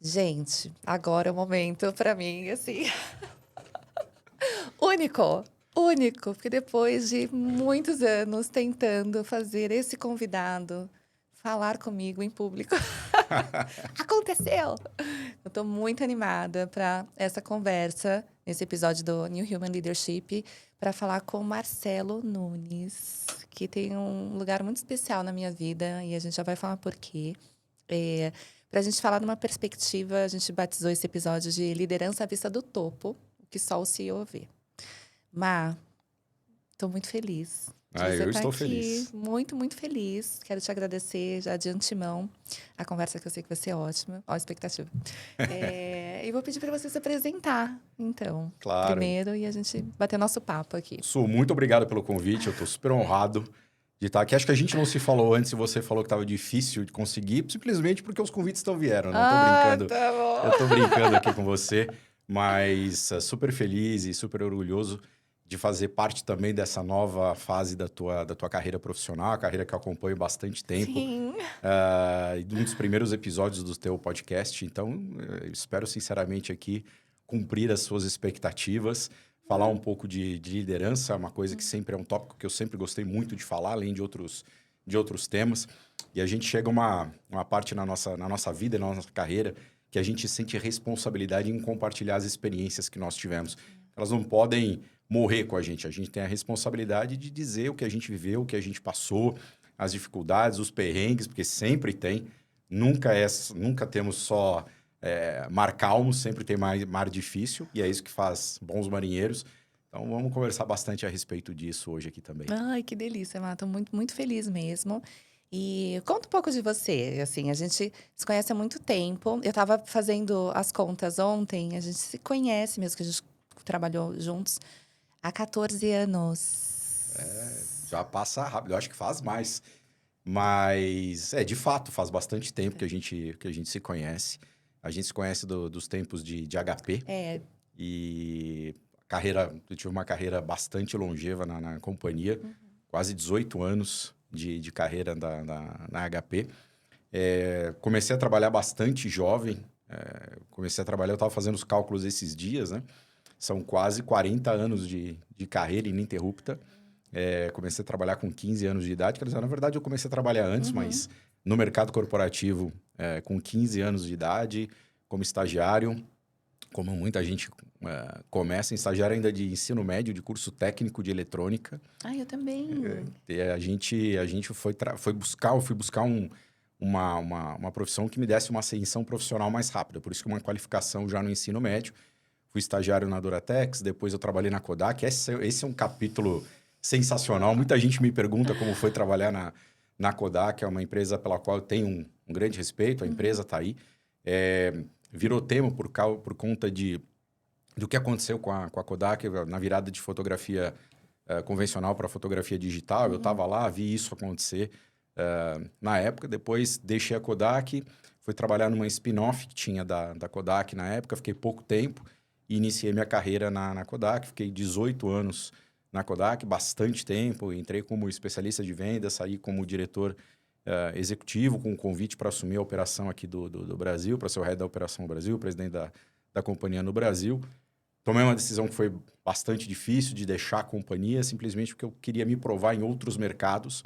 Gente, agora é o momento para mim, assim, único, único, porque depois de muitos anos tentando fazer esse convidado falar comigo em público, aconteceu! Eu tô muito animada para essa conversa, nesse episódio do New Human Leadership, para falar com Marcelo Nunes, que tem um lugar muito especial na minha vida e a gente já vai falar por quê. Para a gente falar de uma perspectiva, a gente batizou esse episódio de liderança à vista do topo, o que só o CEO vê. Má, estou muito feliz de você Eu estar estou aqui. feliz. Muito, muito feliz. Quero te agradecer já de antemão a conversa que eu sei que vai ser ótima. Ó, a expectativa. E vou pedir para você se apresentar, então, Claro. primeiro, e a gente bater nosso papo aqui. Muito obrigado pelo convite. Eu estou super honrado de estar aqui. Acho que a gente não se falou antes e você falou que estava difícil de conseguir, simplesmente porque os convites não vieram. Não estou Ah, brincando. tá Eu bom. estou brincando aqui com você, mas super feliz e super orgulhoso de fazer parte também dessa nova fase da tua carreira profissional, a carreira que eu acompanho bastante tempo. Sim. E um dos primeiros episódios do teu podcast. Então, eu espero sinceramente aqui cumprir as suas expectativas, falar um pouco de liderança, uma coisa que sempre é um tópico que eu sempre gostei muito de falar, além de outros temas. E a gente chega a uma parte na nossa vida, na nossa carreira, que a gente sente responsabilidade em compartilhar as experiências que nós tivemos. Elas não podem morrer com a gente tem a responsabilidade de dizer o que a gente viveu, o que a gente passou, as dificuldades, os perrengues, porque sempre tem. Nunca temos só mar calmo, sempre tem mar difícil, e é isso que faz bons marinheiros. Então, vamos conversar bastante a respeito disso hoje aqui também. Ai, que delícia, Má. Tô muito, muito feliz mesmo. E conta um pouco de você. Assim, a gente se conhece há muito tempo. Eu estava fazendo as contas ontem. A gente se conhece mesmo, que a gente trabalhou juntos há 14 anos. Já passa rápido, eu acho que faz mais. Mas, de fato, faz bastante tempo que a gente se conhece. A gente se conhece dos tempos de HP. É, E eu tive uma carreira bastante longeva na companhia, quase 18 anos de carreira na HP. Comecei a trabalhar bastante jovem. Eu estava fazendo os cálculos esses dias, né? São quase 40 anos de carreira ininterrupta. Comecei a trabalhar com 15 anos de idade. Quer dizer, na verdade, eu comecei a trabalhar antes, mas no mercado corporativo, com 15 anos de idade, como estagiário, como muita gente começa em estagiário ainda de ensino médio, de curso técnico de eletrônica. ai, eu também. A gente eu fui buscar uma profissão que me desse uma ascensão profissional mais rápida. Por isso que uma qualificação já no ensino médio. Fui estagiário na Duratex, depois eu trabalhei na Kodak. Esse é um capítulo sensacional. Muita gente me pergunta como foi trabalhar na Kodak, é uma empresa pela qual eu tenho um grande respeito, a empresa está aí. Virou tema por conta do que aconteceu com a Kodak na virada de fotografia convencional para fotografia digital. Eu estava lá, vi isso acontecer na época. Depois deixei a Kodak, fui trabalhar numa spin-off que tinha da Kodak na época. Fiquei pouco tempo e iniciei minha carreira na Kodak. Fiquei 18 anos na Kodak, bastante tempo. Entrei como especialista de vendas, saí como diretor executivo, com um convite para assumir a operação aqui do Brasil, para ser o head da operação Brasil, presidente da companhia no Brasil. Tomei uma decisão que foi bastante difícil de deixar a companhia, simplesmente porque eu queria me provar em outros mercados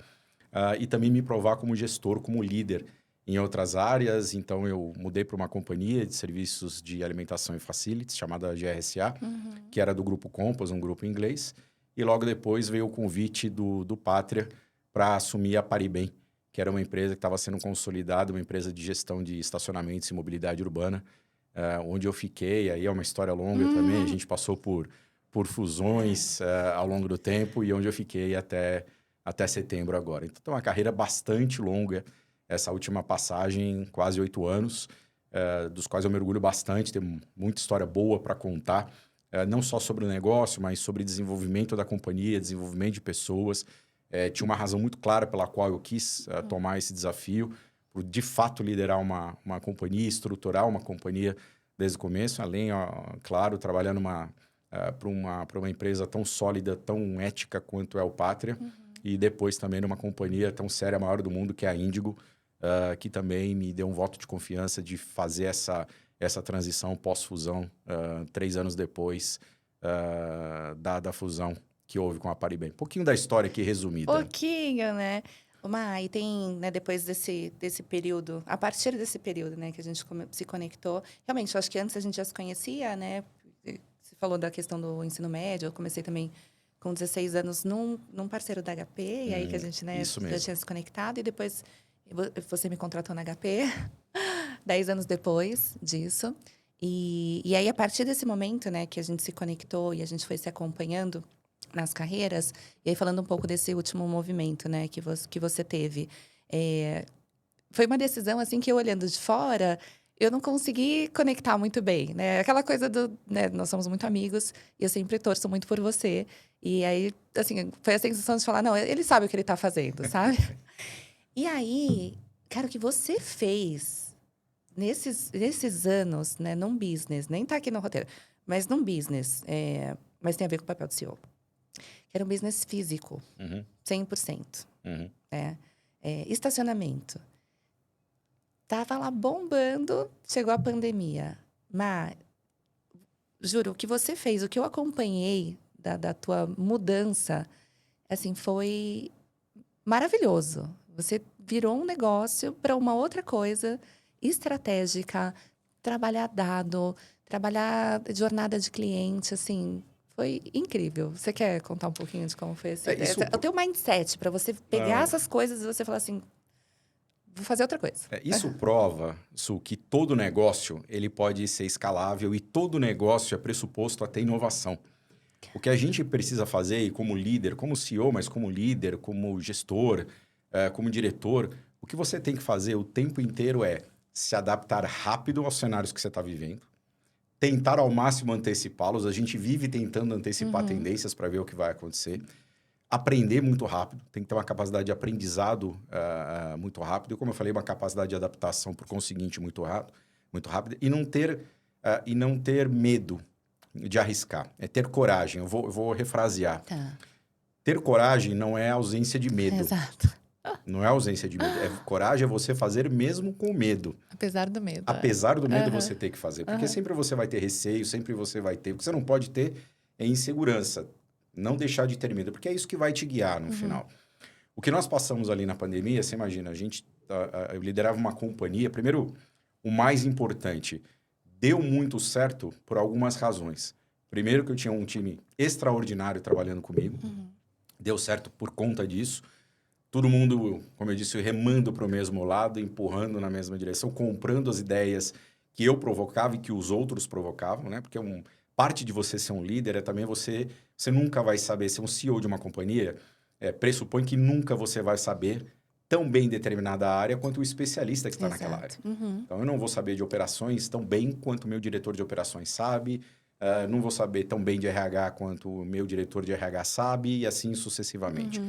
e também me provar como gestor, como líder em outras áreas. Então, eu mudei para uma companhia de serviços de alimentação e facilities, chamada GRSA, que era do Grupo Compass, um grupo inglês. E logo depois veio o convite do Pátria para assumir a Paribem, que era uma empresa que estava sendo consolidada, uma empresa de gestão de estacionamentos e mobilidade urbana, onde eu fiquei. Aí é uma história longa também, a gente passou por fusões ao longo do tempo e onde eu fiquei até setembro agora. Então, é uma carreira bastante longa, essa última passagem, quase 8 anos, dos quais eu me orgulho bastante, tem muita história boa para contar, não só sobre o negócio, mas sobre desenvolvimento da companhia, desenvolvimento de pessoas. Tinha uma razão muito clara pela qual eu quis tomar esse desafio, por de fato liderar uma companhia, estruturar uma companhia desde o começo, além, claro, trabalhar para uma empresa tão sólida, tão ética quanto é o Pátria, e depois também numa companhia tão séria, a maior do mundo, que é a Índigo, que também me deu um voto de confiança de fazer essa transição pós-fusão, 3 anos depois da fusão que houve com a Paribem. Um pouquinho da história aqui resumida. Pouquinho, né? E tem, né, depois desse período, a partir desse período, né, que a gente se conectou, realmente, eu acho que antes a gente já se conhecia, né? Você falou da questão do ensino médio, eu comecei também com 16 anos num parceiro da HP, e aí que a gente, né, Isso já mesmo. tinha se conectado, e depois você me contratou na HP, 10 anos depois disso. E aí, a partir desse momento, né, que a gente se conectou e a gente foi se acompanhando nas carreiras, e aí falando um pouco desse último movimento, né, que você teve. Foi uma decisão, assim, que eu olhando de fora, eu não consegui conectar muito bem, né? Aquela coisa né, nós somos muito amigos, e eu sempre torço muito por você. E aí, assim, foi a sensação de falar, não, ele sabe o que ele tá fazendo, sabe? E aí, cara, o que você fez nesses anos, né, num business, nem tá aqui no roteiro, mas num business, mas tem a ver com o papel do CEO. Era um business físico, 100%. Né? Estacionamento. Tava lá bombando, chegou a pandemia. Mas, juro, o que você fez, o que eu acompanhei da tua mudança, assim, foi maravilhoso. Você virou um negócio para uma outra coisa estratégica, trabalhar dado, trabalhar jornada de cliente, assim, foi incrível. Você quer contar um pouquinho de como foi esse... O teu mindset para você pegar essas coisas e você falar assim, vou fazer outra coisa. Isso prova, Su, que todo negócio ele pode ser escalável e todo negócio é pressuposto a ter inovação. O que a gente precisa fazer, e como líder, como CEO, mas como líder, como gestor, como diretor, o que você tem que fazer o tempo inteiro é se adaptar rápido aos cenários que você está vivendo, tentar ao máximo antecipá-los. A gente vive tentando antecipar tendências para ver o que vai acontecer. Aprender muito rápido, tem que ter uma capacidade de aprendizado muito rápido. E como eu falei, uma capacidade de adaptação, por conseguinte, muito rápida. E não ter medo de arriscar. É ter coragem. Eu vou refrasear. Tá. Ter coragem não é ausência de medo. Exato. Não é ausência de medo. Coragem é você fazer mesmo com medo. Apesar do medo. Apesar do medo, você ter que fazer. Porque sempre você vai ter receio, sempre você vai ter... O que você não pode ter é insegurança. Não deixar de ter medo, porque é isso que vai te guiar no final. O que nós passamos ali na pandemia, você imagina, eu liderava uma companhia. Primeiro, o mais importante, deu muito certo por algumas razões. Primeiro, que eu tinha um time extraordinário trabalhando comigo. Deu certo por conta disso. Todo mundo, como eu disse, remando para o mesmo lado, empurrando na mesma direção, comprando as ideias que eu provocava e que os outros provocavam, né? Porque parte de você ser um líder é também você nunca vai saber, ser um CEO de uma companhia, pressupõe que nunca você vai saber tão bem determinada área quanto o especialista que está naquela área. Então, eu não vou saber de operações tão bem quanto o meu diretor de operações sabe, não vou saber tão bem de RH quanto o meu diretor de RH sabe, e assim sucessivamente.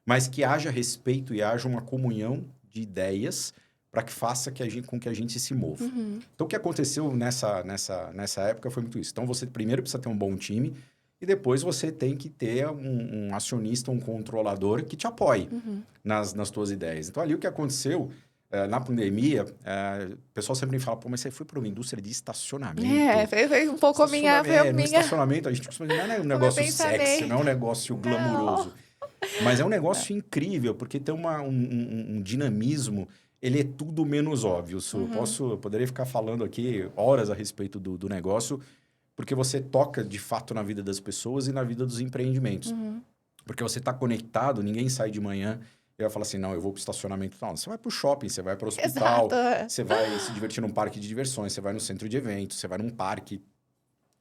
Mas que haja respeito e haja uma comunhão de ideias para que faça com que a gente se mova. Então, o que aconteceu nessa época foi muito isso. Então, você primeiro precisa ter um bom time e depois você tem que ter um acionista, um controlador que te apoie nas tuas ideias. Então, ali o que aconteceu na pandemia, o pessoal sempre me fala, pô, mas você foi para uma indústria de estacionamento. Foi um pouco minha... No estacionamento, a gente costuma dizer, não é um negócio sexy, não é um negócio glamuroso. Mas é um negócio incrível, porque tem um dinamismo, ele é tudo menos óbvio. Eu poderia ficar falando aqui horas a respeito do negócio, porque você toca, de fato, na vida das pessoas e na vida dos empreendimentos. Porque você está conectado, ninguém sai de manhã e vai falar assim, não, eu vou para o estacionamento. Não, você vai para o shopping, você vai para o hospital, você vai se divertir num parque de diversões, você vai no centro de eventos, você vai num parque,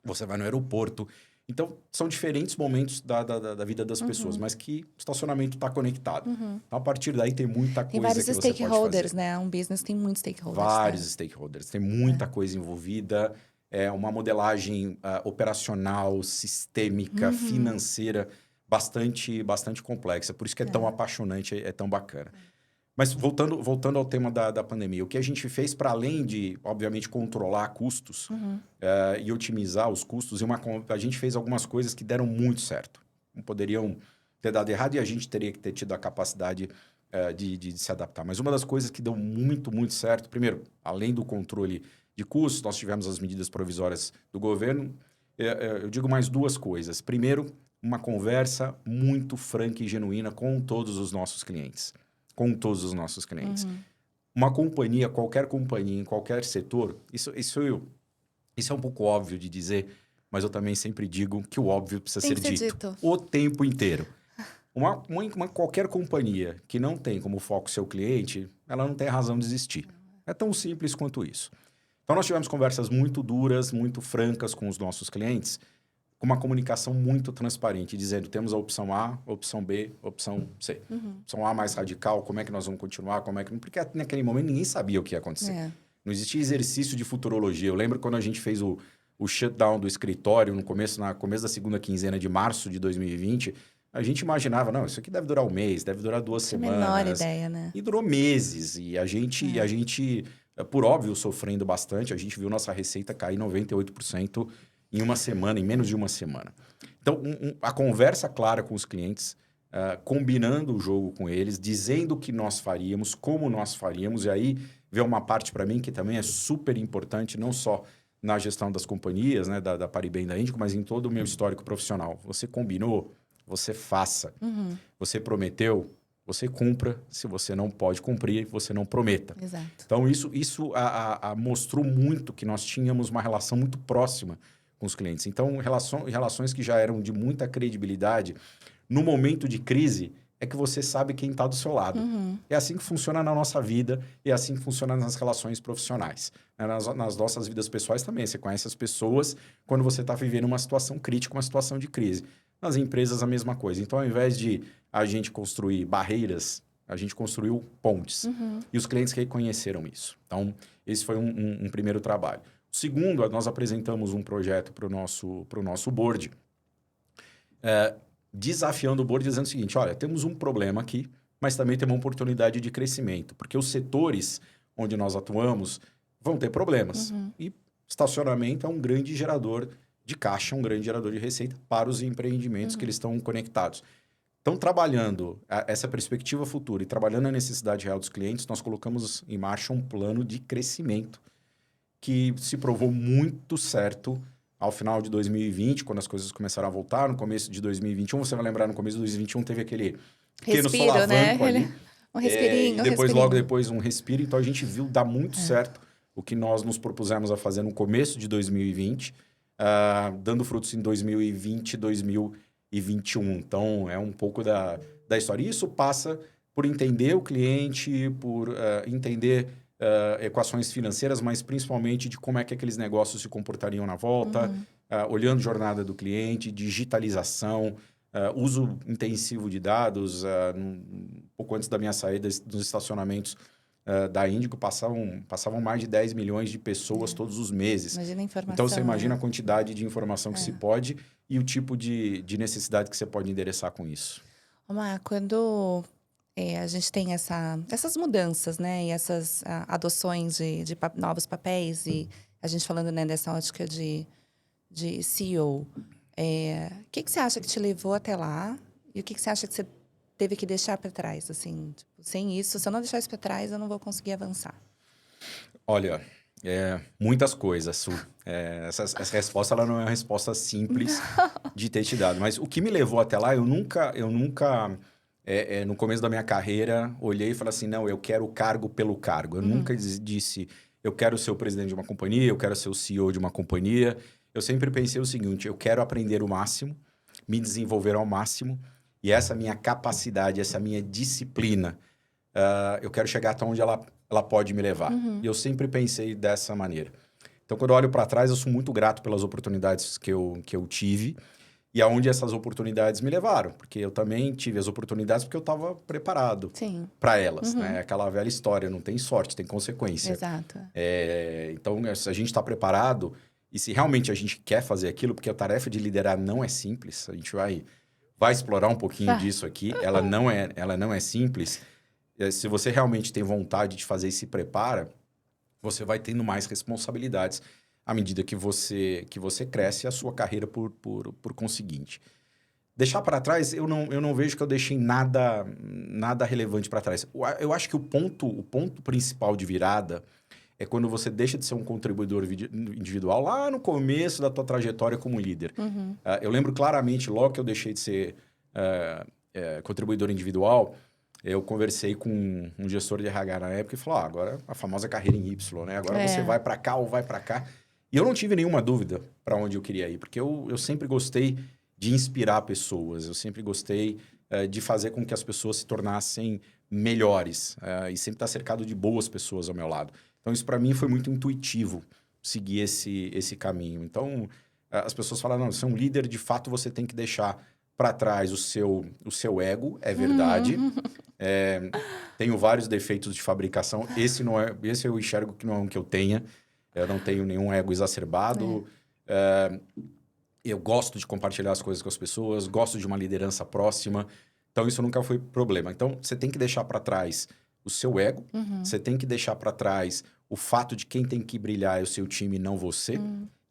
você vai no aeroporto. Então, são diferentes momentos da vida das pessoas, mas que o estacionamento está conectado. Então, a partir daí, tem muita coisa que você pode fazer. Tem vários stakeholders, né? Um business tem muitos stakeholders. Vários stakeholders. Tem muita coisa envolvida. É uma modelagem operacional, sistêmica, financeira, bastante complexa. Por isso que é tão apaixonante, é tão bacana. Mas voltando ao tema da pandemia, o que a gente fez para além de, obviamente, controlar custos e otimizar os custos, a gente fez algumas coisas que deram muito certo. Não poderiam ter dado errado e a gente teria que ter tido a capacidade de se adaptar. Mas uma das coisas que deu muito certo, primeiro, além do controle de custos, nós tivemos as medidas provisórias do governo. Eu digo mais duas coisas. Primeiro, uma conversa muito franca e genuína com todos os nossos clientes. Com todos os nossos clientes. Uma companhia, qualquer companhia, em qualquer setor, isso é um pouco óbvio de dizer, mas eu também sempre digo que o óbvio precisa ser dito o tempo inteiro. Qualquer companhia que não tem como foco seu cliente, ela não tem razão de existir. É tão simples quanto isso. Então, nós tivemos conversas muito duras, muito francas com os nossos clientes, com uma comunicação muito transparente, dizendo, temos a opção A, opção B, opção C. Opção A mais radical, como é que nós vamos continuar, porque naquele momento ninguém sabia o que ia acontecer. Não existia exercício de futurologia. Eu lembro quando a gente fez o shutdown do escritório no começo da segunda quinzena de março de 2020, a gente imaginava, não, isso aqui deve durar um mês, deve durar 2 semanas. Menor ideia, né? E durou meses. E a gente, por óbvio, sofrendo bastante, a gente viu nossa receita cair 98% em uma semana, em menos de uma semana. Então, a conversa clara com os clientes, combinando o jogo com eles, dizendo o que nós faríamos, como nós faríamos, e aí veio uma parte para mim que também é super importante, não só na gestão das companhias, né, da Paribem, da Índico, mas em todo o meu histórico profissional. Você combinou, você faça. Você prometeu, você cumpra. Se você não pode cumprir, você não prometa. Exato. Então, isso mostrou muito que nós tínhamos uma relação muito próxima com os clientes. Então, relações que já eram de muita credibilidade, no momento de crise, é que você sabe quem está do seu lado. É assim que funciona na nossa vida e é assim que funciona nas relações profissionais. Nas nossas vidas pessoais também. Você conhece as pessoas quando você está vivendo uma situação crítica, uma situação de crise. Nas empresas, a mesma coisa. Então, ao invés de a gente construir barreiras, a gente construiu pontes. E os clientes reconheceram isso. Então, esse foi um primeiro trabalho. O segundo, nós apresentamos um projeto para o nosso board, desafiando o board, dizendo o seguinte, olha, temos um problema aqui, mas também tem uma oportunidade de crescimento, porque os setores onde nós atuamos vão ter problemas. E estacionamento é um grande gerador de caixa, um grande gerador de receita para os empreendimentos que eles estão conectados. Então, trabalhando essa perspectiva futura e trabalhando a necessidade real dos clientes, nós colocamos em marcha um plano de crescimento que se provou muito certo ao final de 2020, quando as coisas começaram a voltar, no começo de 2021. Você vai lembrar, no começo de 2021 teve aquele pequeno solavanco, né? Ali. Um respirinho, e depois, logo depois, um respiro. Então, a gente viu dar muito certo o que nós nos propusemos a fazer no começo de 2020, dando frutos em 2020 e 2021. Então, é um pouco da história. E isso passa por entender o cliente, por entender equações financeiras, mas principalmente de como é que aqueles negócios se comportariam na volta, olhando jornada do cliente, digitalização, uso intensivo de dados. Um pouco antes da minha saída dos estacionamentos da Índico, passavam mais de 10 milhões de pessoas todos os meses. Imagina a informação. Então, você imagina a quantidade de informação que se pode e o tipo de necessidade que você pode endereçar com isso. Omar, quando a gente tem essas mudanças, né? E essas adoções de novos papéis, e a gente falando, né, dessa ótica de CEO, o que você acha que te levou até lá? E o que você acha que você teve que deixar para trás? Assim, tipo, sem isso, se eu não deixar isso para trás, eu não vou conseguir avançar. Olha, muitas coisas, Su. Essa resposta ela não é uma resposta simples de ter te dado. Mas o que me levou até lá, eu nunca no começo da minha carreira, olhei e falei assim, não, eu quero o cargo pelo cargo. Eu nunca disse, eu quero ser o presidente de uma companhia, eu quero ser o CEO de uma companhia. Eu sempre pensei o seguinte, eu quero aprender o máximo, me desenvolver ao máximo, e essa minha capacidade, essa minha disciplina, eu quero chegar até onde ela pode me levar. E eu sempre pensei dessa maneira. Então, quando eu olho para trás, eu sou muito grato pelas oportunidades que eu tive, e aonde essas oportunidades me levaram. Porque eu também tive as oportunidades porque eu estava preparado para elas. Né? Aquela velha história, não tem sorte, tem consequência. Exato. Então, se a gente está preparado, e se realmente a gente quer fazer aquilo, porque a tarefa de liderar não é simples, a gente vai explorar um pouquinho disso aqui, ela não é simples. Se você realmente tem vontade de fazer e se prepara, você vai tendo mais responsabilidades à medida que você cresce a sua carreira por conseguinte. Deixar para trás, eu não vejo que eu deixei nada relevante para trás. Eu acho que o ponto principal de virada é quando você deixa de ser um contribuidor individual lá no começo da tua trajetória como líder. Eu lembro claramente, logo que eu deixei de ser contribuidor individual, eu conversei com um gestor de RH na época e falou, agora a famosa carreira em Y, né? Agora você vai para cá ou vai para cá. E eu não tive nenhuma dúvida para onde eu queria ir, porque eu sempre gostei de inspirar pessoas, eu sempre gostei de fazer com que as pessoas se tornassem melhores e sempre estar cercado de boas pessoas ao meu lado. Então, isso para mim foi muito intuitivo, seguir esse caminho. Então, as pessoas falam, não, você é um líder, de fato você tem que deixar para trás o seu ego, é verdade. Tenho vários defeitos de fabricação, esse eu enxergo que não é um que eu tenha. Eu não tenho nenhum ego exacerbado. Eu gosto de compartilhar as coisas com as pessoas, gosto de uma liderança próxima. Então, isso nunca foi problema. Então, você tem que deixar para trás o seu ego, você tem que deixar para trás o fato de quem tem que brilhar é o seu time, não você.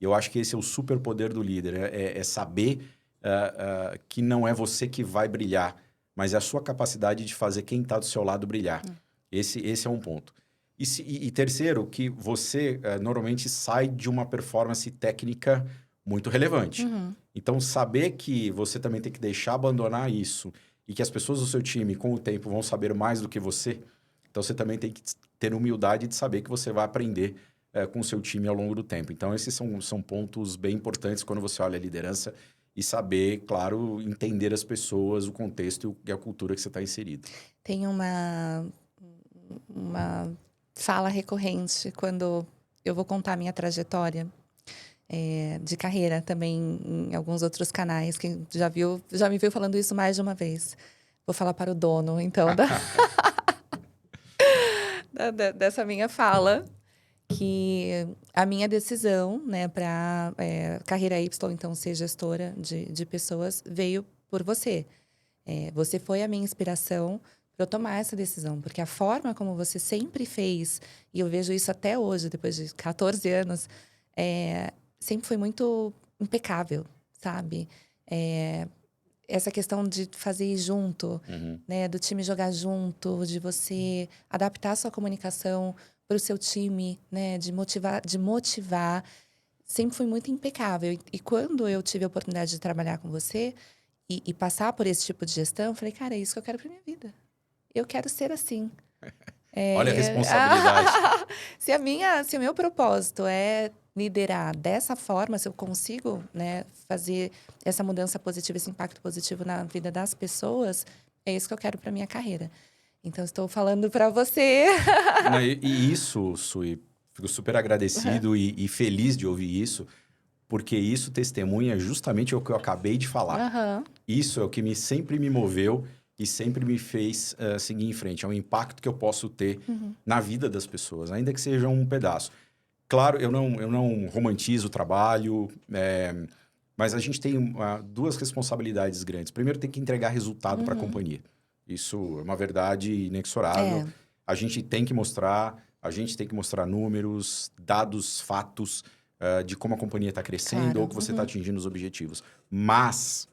E eu acho que esse é o superpoder do líder, é saber que não é você que vai brilhar, mas é a sua capacidade de fazer quem está do seu lado brilhar. Esse é um ponto. E terceiro, que você normalmente sai de uma performance técnica muito relevante. Então, saber que você também tem que deixar abandonar isso e que as pessoas do seu time, com o tempo, vão saber mais do que você. Então, você também tem que ter humildade de saber que você vai aprender com o seu time ao longo do tempo. Então, esses são pontos bem importantes quando você olha a liderança e saber, claro, entender as pessoas, o contexto e a cultura que você está inserido. Tem uma fala recorrente quando eu vou contar a minha trajetória de carreira também em alguns outros canais. Quem já me viu falando isso mais de uma vez. Vou falar para o dono, então, dessa minha fala, que a minha decisão, né, para carreira Y, então, ser gestora de pessoas, veio por você. Você foi a minha inspiração para eu tomar essa decisão, porque a forma como você sempre fez, e eu vejo isso até hoje, depois de 14 anos, sempre foi muito impecável, sabe? Essa questão de fazer junto, né? Do time jogar junto, de você adaptar a sua comunicação para o seu time, né? De motivar, sempre foi muito impecável. E quando eu tive a oportunidade de trabalhar com você e passar por esse tipo de gestão, eu falei, cara, é isso que eu quero para minha vida. Eu quero ser assim. Olha a responsabilidade. Se o meu propósito é liderar dessa forma, se eu consigo, né, fazer essa mudança positiva, esse impacto positivo na vida das pessoas, é isso que eu quero para minha carreira. Então, estou falando para você. E isso, Sui, fico super agradecido e feliz de ouvir isso, porque isso testemunha justamente o que eu acabei de falar. Isso é o que sempre me moveu e sempre me fez seguir em frente. É um impacto que eu posso ter na vida das pessoas, ainda que seja um pedaço. Claro, eu não romantizo o trabalho, mas a gente tem duas responsabilidades grandes. Primeiro, tem que entregar resultado para a companhia. Isso é uma verdade inexorável. A gente tem que mostrar números, dados, fatos de como a companhia está crescendo ou que você está atingindo os objetivos. Mas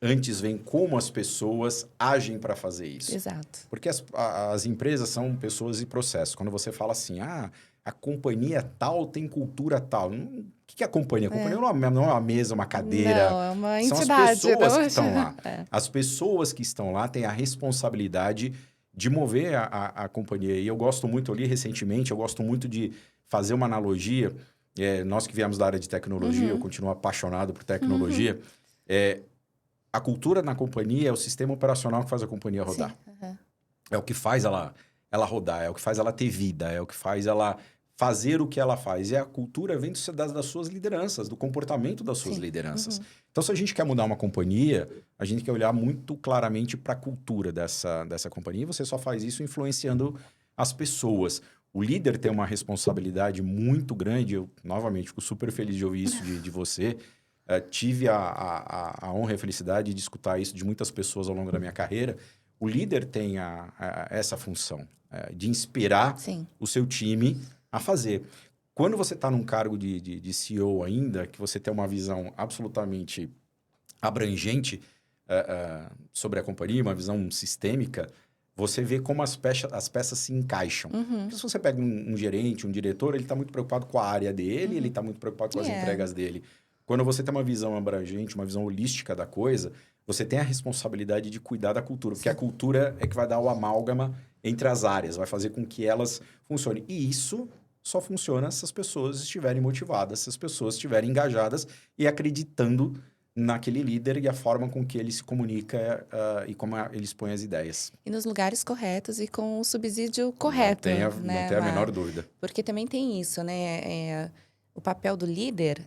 antes vem como as pessoas agem para fazer isso. Exato. Porque as empresas são pessoas e processos. Quando você fala assim, a companhia tal tem cultura tal. O que é a companhia? A companhia não é uma mesa, uma cadeira. Não, é uma entidade. São as pessoas que estão lá. As pessoas que estão lá têm a responsabilidade de mover a companhia. E eu gosto muito, eu li recentemente, eu gosto muito de fazer uma analogia. Nós que viemos da área de tecnologia, eu continuo apaixonado por tecnologia. A cultura na companhia é o sistema operacional que faz a companhia rodar. É o que faz ela rodar, é o que faz ela ter vida, é o que faz ela fazer o que ela faz. E a cultura vem das suas lideranças, do comportamento das suas lideranças. Então, se a gente quer mudar uma companhia, a gente quer olhar muito claramente para a cultura dessa companhia. E você só faz isso influenciando as pessoas. O líder tem uma responsabilidade muito grande. Eu, novamente, fico super feliz de ouvir isso de você. Tive a honra e a felicidade de escutar isso de muitas pessoas ao longo da minha carreira. O líder tem essa função de inspirar o seu time a fazer. Quando você está num cargo de CEO ainda, que você tem uma visão absolutamente abrangente sobre a companhia, uma visão sistêmica, você vê como as peças se encaixam. Uhum. Porque se você pega um gerente, um diretor, ele está muito preocupado com a área dele, ele está muito preocupado com as entregas dele. Quando você tem uma visão abrangente, uma visão holística da coisa, você tem a responsabilidade de cuidar da cultura. Porque a cultura é que vai dar o amálgama entre as áreas, vai fazer com que elas funcionem. E isso só funciona se as pessoas estiverem motivadas, se as pessoas estiverem engajadas e acreditando naquele líder e a forma com que ele se comunica e como ele expõe as ideias. E nos lugares corretos e com o subsídio correto, Não né, tem a Má? menor dúvida. Porque também tem isso, né? O papel do líder,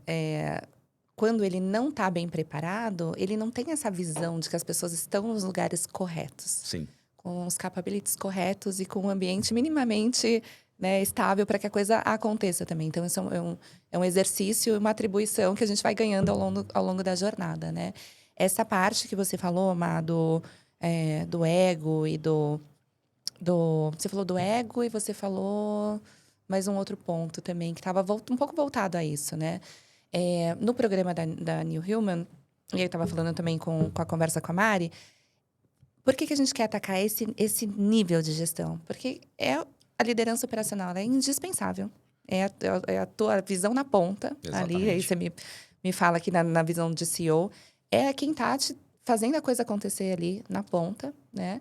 quando ele não está bem preparado, ele não tem essa visão de que as pessoas estão nos lugares corretos. Sim. Com os capabilities corretos e com um ambiente minimamente, né, estável para que a coisa aconteça também. Então, isso é um exercício, uma atribuição que a gente vai ganhando ao longo da jornada, né? Essa parte que você falou, Má, do ego e Você falou do ego e você falou mais um outro ponto também, que estava um pouco voltado a isso, né? No programa da New Human, e eu estava falando também com a conversa com a Mari, por que a gente quer atacar esse nível de gestão? Porque a liderança operacional é indispensável. É a tua visão na ponta. Exatamente. Ali, aí você me fala aqui na visão de CEO. É quem está fazendo a coisa acontecer ali na ponta, né?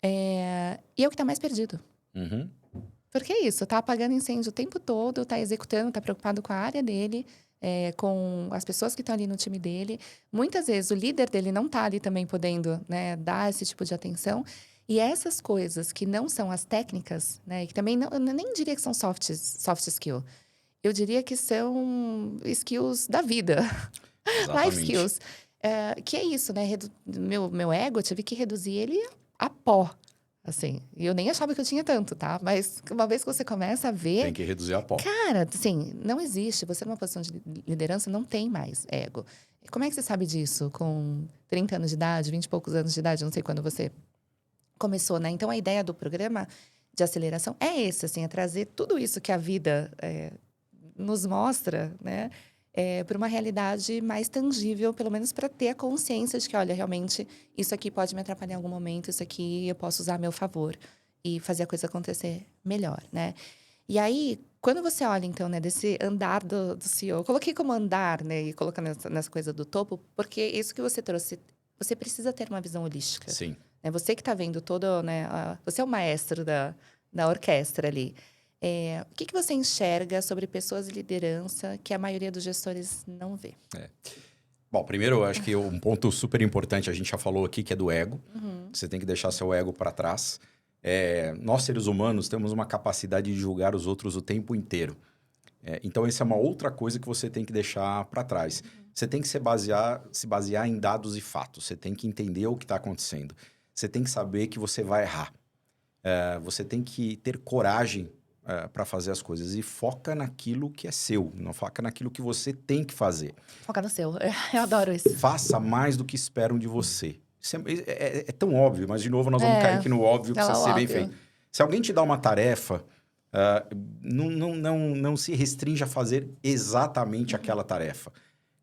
E é o que está mais perdido. Uhum. Porque é isso, tá apagando incêndio o tempo todo, tá executando, tá preocupado com a área dele, com as pessoas que estão ali no time dele. Muitas vezes o líder dele não tá ali também podendo, né, dar esse tipo de atenção. E essas coisas que não são as técnicas, né, e que também eu nem diria que são soft skill. Eu diria que são skills da vida. Exatamente. Life skills. Que é isso, né? Meu ego, eu tive que reduzir ele a pó. Assim, e eu nem achava que eu tinha tanto, tá? Mas uma vez que você começa a ver... Tem que reduzir a pó. Cara, assim, não existe. Você numa posição de liderança não tem mais ego. Como é que você sabe disso? Com 30 anos de idade, 20 e poucos anos de idade, não sei quando você começou, né? Então, a ideia do programa de aceleração é esse, assim, é trazer tudo isso que a vida nos mostra, né? Para uma realidade mais tangível, pelo menos para ter a consciência de que, olha, realmente, isso aqui pode me atrapalhar em algum momento, isso aqui eu posso usar a meu favor e fazer a coisa acontecer melhor, né? E aí, quando você olha, então, né, desse andar do CEO, eu coloquei como andar, né, e colocando nessa coisa do topo, porque isso que você trouxe, você precisa ter uma visão holística. Sim. Né? Você que está vendo todo, né, você é o maestro da orquestra ali. O que você enxerga sobre pessoas de liderança que a maioria dos gestores não vê? Bom, primeiro, eu acho que um ponto super importante, a gente já falou aqui, que é do ego. Uhum. Você tem que deixar seu ego para trás. Nós, seres humanos, temos uma capacidade de julgar os outros o tempo inteiro. Então, essa é uma outra coisa que você tem que deixar para trás. Você tem que se basear em dados e fatos. Você tem que entender o que está acontecendo. Você tem que saber que você vai errar. Você tem que ter coragem para fazer as coisas. E foca naquilo que é seu. Não foca naquilo que você tem que fazer. Foca no seu. Eu adoro isso. Faça mais do que esperam de você. Isso é tão óbvio, mas, de novo, nós vamos cair aqui no óbvio, precisa ser bem feito. Se alguém te dá uma tarefa, não se restringe a fazer exatamente aquela tarefa. O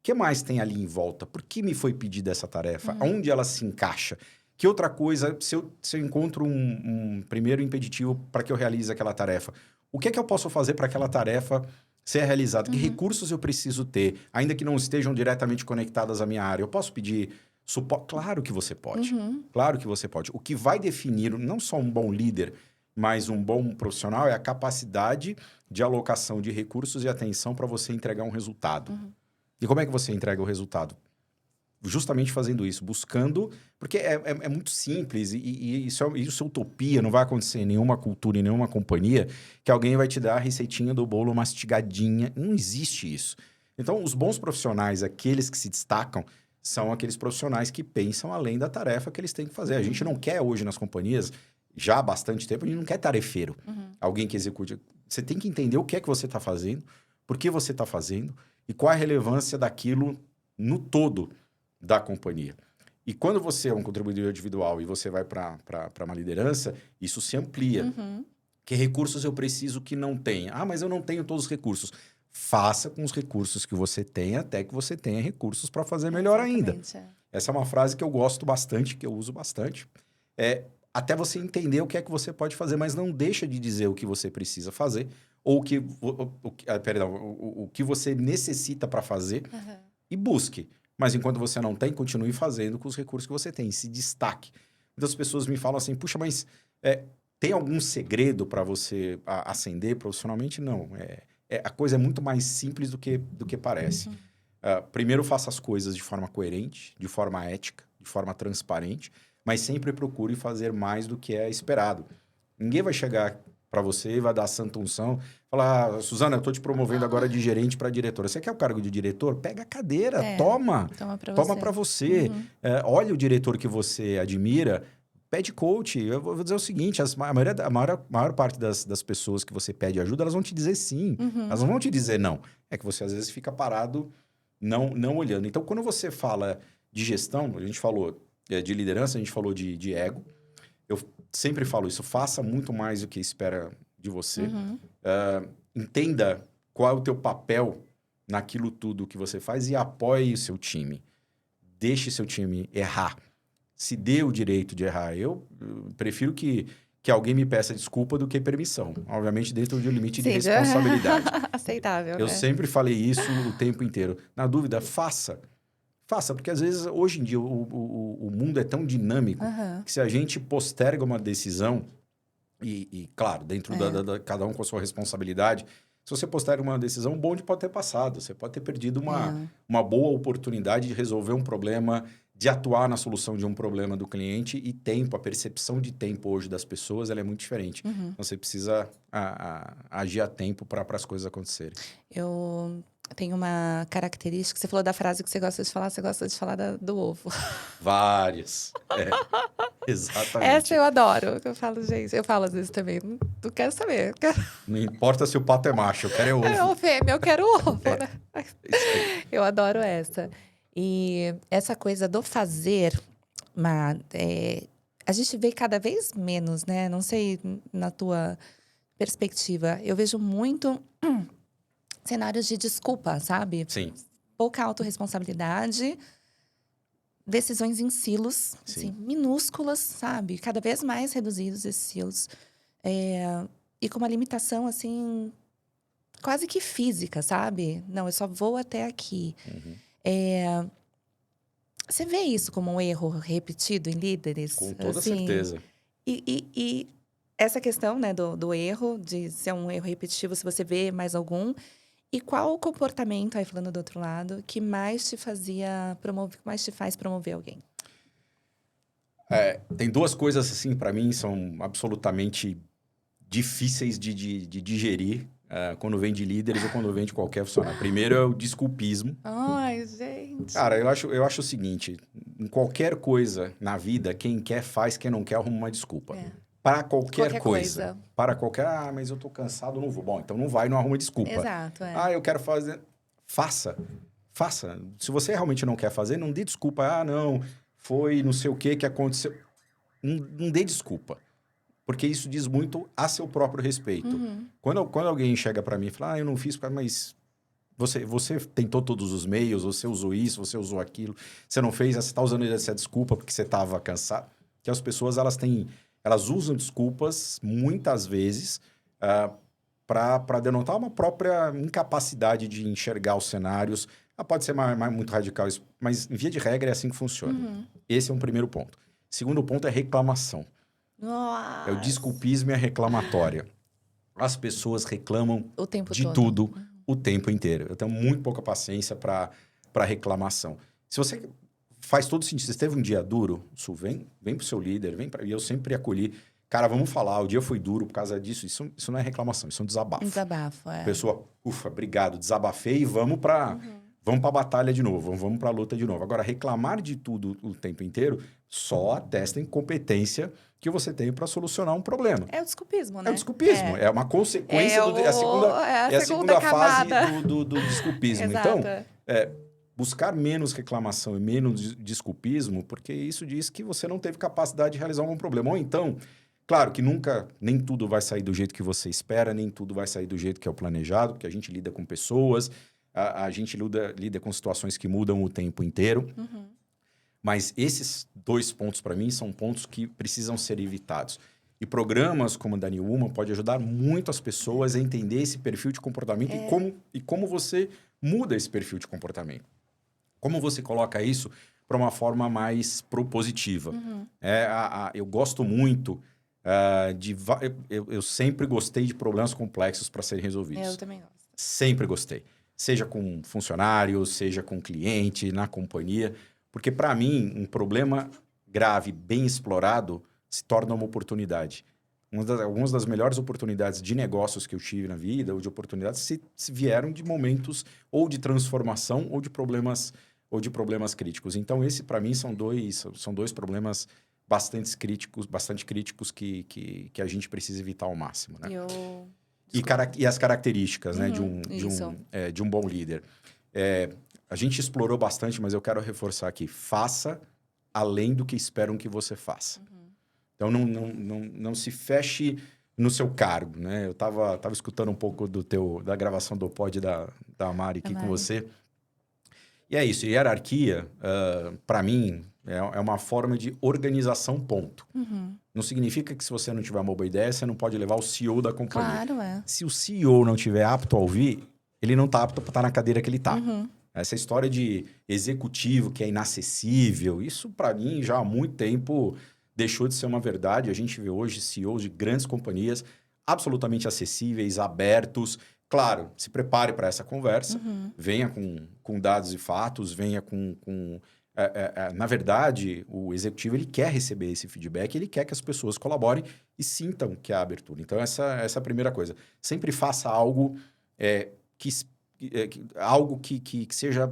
que mais tem ali em volta? Por que me foi pedida essa tarefa? Onde ela se encaixa? Que outra coisa, se eu encontro um primeiro impeditivo para que eu realize aquela tarefa, o que é que eu posso fazer para aquela tarefa ser realizada? Que recursos eu preciso ter, ainda que não estejam diretamente conectadas à minha área? Eu posso pedir suporte? Claro que você pode. Claro que você pode. O que vai definir não só um bom líder, mas um bom profissional é a capacidade de alocação de recursos e atenção para você entregar um resultado. E como é que você entrega o resultado? Justamente fazendo isso, buscando... Porque é muito simples e isso é utopia, não vai acontecer em nenhuma cultura, em nenhuma companhia, que alguém vai te dar a receitinha do bolo mastigadinha. Não existe isso. Então, os bons profissionais, aqueles que se destacam, são aqueles profissionais que pensam além da tarefa que eles têm que fazer. A gente não quer hoje nas companhias, já há bastante tempo, a gente não quer tarefeiro. Alguém que execute. Você tem que entender o que é que você está fazendo, por que você está fazendo e qual a relevância daquilo no todo da companhia. E quando você é um contribuidor individual e você vai para uma liderança, isso se amplia. Que recursos eu preciso que não tenha? Ah, mas eu não tenho todos os recursos. Faça com os recursos que você tem até que você tenha recursos para fazer melhor ainda. Essa é uma frase que eu gosto bastante, que eu uso bastante. até você entender o que é que você pode fazer, mas não deixa de dizer o que você precisa fazer, ou o que você necessita para fazer, Aham. e busque. Mas enquanto você não tem, continue fazendo com os recursos que você tem, se destaque. Muitas pessoas me falam assim, puxa, mas tem algum segredo para você ascender profissionalmente? Não, a coisa é muito mais simples do que parece. Primeiro, faça as coisas de forma coerente, de forma ética, de forma transparente, mas sempre procure fazer mais do que é esperado. Ninguém vai chegar para você e vai dar santa unção, falar, Suzana, eu estou te promovendo agora de gerente para diretora. Você quer o cargo de diretor? Pega a cadeira, toma para você. Uhum. Olha o diretor que você admira, pede coach. Eu vou dizer o seguinte, a maior parte das pessoas que você pede ajuda, elas vão te dizer sim. Uhum. Elas não vão te dizer não. É que você às vezes fica parado não olhando. Então, quando você fala de gestão, a gente falou de liderança, a gente falou de ego. Eu sempre falo isso, faça muito mais do que espera de você. Uhum. Entenda qual é o teu papel naquilo tudo que você faz e apoie o seu time. Deixe seu time errar. Se dê o direito de errar. Eu prefiro que alguém me peça desculpa do que permissão. Obviamente, dentro de um limite de Sim, responsabilidade. aceitável, Eu né? sempre falei isso o tempo inteiro. Na dúvida, faça. Faça, porque às vezes, hoje em dia, o mundo é tão dinâmico Aham. que se a gente posterga uma decisão, claro, dentro cada um com a sua responsabilidade, se você posterga uma decisão, o bonde pode ter passado. Você pode ter perdido uma boa oportunidade de resolver um problema, de atuar na solução de um problema do cliente e tempo, a percepção de tempo hoje das pessoas, ela é muito diferente. Uhum. Então, você precisa agir a tempo para as coisas acontecerem. Eu tenho uma característica, você falou da frase que você gosta de falar do ovo. Várias. Exatamente. Essa eu adoro. Eu falo, gente, eu falo às vezes também, não quero saber. Não importa se o pato é macho, eu quero ovo. É ovo fêmea, eu quero ovo, né? Isso aí. Eu adoro essa. E essa coisa do fazer, a gente vê cada vez menos, né? Não sei, na tua perspectiva, eu vejo muito cenários de desculpa, sabe? Sim. Pouca autorresponsabilidade, decisões em silos, assim, minúsculas, sabe? Cada vez mais reduzidos esses silos. E com uma limitação, assim, quase que física, sabe? Não, eu só vou até aqui. Você vê isso como um erro repetido em líderes? Com toda assim? certeza. E essa questão, né, do erro, de ser um erro repetitivo, se você vê mais algum. E qual o comportamento, aí falando do outro lado, que mais te faz promover alguém? Tem duas coisas, assim, para mim, são absolutamente difíceis de digerir quando vem de líderes ou quando vem de qualquer funcionário. Primeiro é o desculpismo. Ai, gente. Cara, eu acho o seguinte, em qualquer coisa na vida, quem quer faz, quem não quer arruma uma desculpa. Para qualquer coisa. Para qualquer, mas eu tô cansado, não vou. Bom, então não vai, não arruma desculpa. Exato, eu quero fazer. Faça. Se você realmente não quer fazer, não dê desculpa. Não, foi não sei o que aconteceu. Não dê desculpa. Porque isso diz muito a seu próprio respeito. Uhum. Quando alguém chega para mim e fala, eu não fiz, mas você tentou todos os meios, você usou isso, você usou aquilo, você não fez, você está usando essa desculpa porque você estava cansado. Que as pessoas, elas usam desculpas, muitas vezes, para denotar uma própria incapacidade de enxergar os cenários. Pode ser muito radical, mas, em via de regra, é assim que funciona. Uhum. Esse é um primeiro ponto. Segundo ponto é reclamação. Nossa. É o desculpismo e a reclamatória. As pessoas reclamam O tempo de todo. tudo o tempo inteiro. Eu tenho muito pouca paciência para reclamação. Se você faz todo sentido, você teve um dia duro, vem pro seu líder, e eu sempre acolhi. Cara, vamos falar, o dia foi duro por causa disso. Isso não é reclamação, isso é um desabafo. Desabafo, A pessoa, obrigado, desabafei e vamos para a batalha de novo, vamos para a luta de novo. Agora, reclamar de tudo o tempo inteiro só atesta a incompetência que você tem para solucionar um problema. É o desculpismo, né? É o desculpismo, é uma consequência a segunda fase camada. do desculpismo. Exato. Então, buscar menos reclamação e menos desculpismo, porque isso diz que você não teve capacidade de realizar algum problema. Ou então, claro que nem tudo vai sair do jeito que você espera, nem tudo vai sair do jeito que é o planejado, porque a gente lida com pessoas, a gente lida com situações que mudam o tempo inteiro. Uhum. Mas esses 2 pontos, para mim, são pontos que precisam ser evitados. E programas como o da New Woman pode ajudar muito as pessoas a entender esse perfil de comportamento e como você muda esse perfil de comportamento. Como você coloca isso para uma forma mais propositiva. Eu gosto muito eu sempre gostei de problemas complexos para serem resolvidos. Eu também gosto. Sempre gostei. Seja com funcionário, seja com cliente, na companhia. Porque, para mim, um problema grave, bem explorado, se torna uma oportunidade. Algumas das melhores oportunidades de negócios que eu tive na vida, ou de oportunidades, se vieram de momentos ou de transformação ou de problemas críticos. Então, esse, para mim, são dois problemas bastante críticos que a gente precisa evitar ao máximo. Né? E as características né, de um bom líder. A gente explorou bastante, mas eu quero reforçar aqui. Faça além do que esperam que você faça. Então, não se feche no seu cargo. Né? Eu estava escutando um pouco da gravação do pod da Mari aqui com você. E é isso. Hierarquia, para mim, é uma forma de organização, ponto. Não significa que se você não tiver uma boa ideia, você não pode levar o CEO da companhia. Claro, Se o CEO não estiver apto a ouvir, ele não está apto para estar na cadeira que ele está. Essa história de executivo que é inacessível, isso para mim já há muito tempo deixou de ser uma verdade. A gente vê hoje CEOs de grandes companhias absolutamente acessíveis, abertos. Claro, se prepare para essa conversa, venha com dados e fatos, venha na verdade, o executivo ele quer receber esse feedback, ele quer que as pessoas colaborem e sintam que há abertura. Então, essa é a primeira coisa. Sempre faça algo que seja